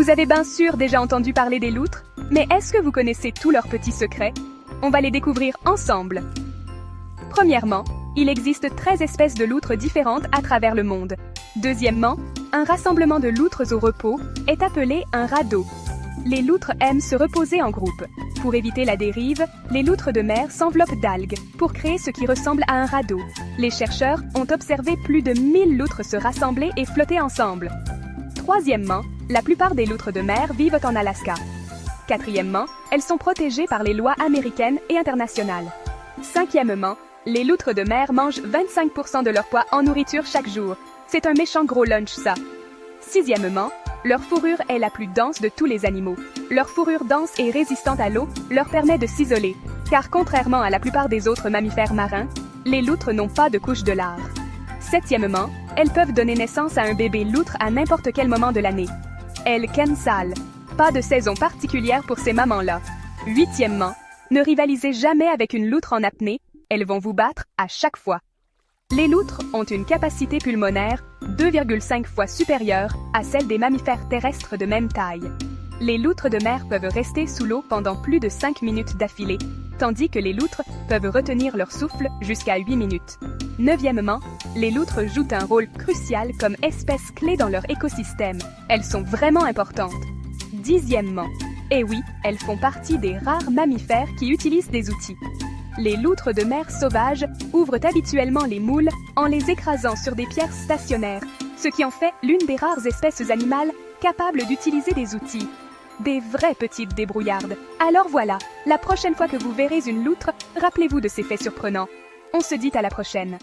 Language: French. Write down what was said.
Vous avez bien sûr déjà entendu parler des loutres, mais est-ce que vous connaissez tous leurs petits secrets? On va les découvrir ensemble. Premièrement, il existe 13 espèces de loutres différentes à travers le monde. Deuxièmement, un rassemblement de loutres au repos est appelé un radeau. Les loutres aiment se reposer en groupe. Pour éviter la dérive, les loutres de mer s'enveloppent d'algues pour créer ce qui ressemble à un radeau. Les chercheurs ont observé plus de 1000 loutres se rassembler et flotter ensemble. Troisièmement, la plupart des loutres de mer vivent en Alaska. Quatrièmement, elles sont protégées par les lois américaines et internationales. Cinquièmement, les loutres de mer mangent 25% de leur poids en nourriture chaque jour. C'est un méchant gros lunch, ça. Sixièmement, leur fourrure est la plus dense de tous les animaux. Leur fourrure dense et résistante à l'eau leur permet de s'isoler, car contrairement à la plupart des autres mammifères marins, les loutres n'ont pas de couche de lard. Septièmement, elles peuvent donner naissance à un bébé loutre à n'importe quel moment de l'année. Elles ken sale. Pas de saison particulière pour ces mamans-là. Huitièmement, ne rivalisez jamais avec une loutre en apnée, elles vont vous battre à chaque fois. Les loutres ont une capacité pulmonaire 2,5 fois supérieure à celle des mammifères terrestres de même taille. Les loutres de mer peuvent rester sous l'eau pendant plus de 5 minutes d'affilée, tandis que les loutres peuvent retenir leur souffle jusqu'à 8 minutes. Neuvièmement, les loutres jouent un rôle crucial comme espèce clé dans leur écosystème. Elles sont vraiment importantes. Dixièmement, et oui, elles font partie des rares mammifères qui utilisent des outils. Les loutres de mer sauvages ouvrent habituellement les moules en les écrasant sur des pierres stationnaires, ce qui en fait l'une des rares espèces animales capables d'utiliser des outils. Des vraies petites débrouillardes. Alors voilà, la prochaine fois que vous verrez une loutre, rappelez-vous de ces faits surprenants. On se dit à la prochaine.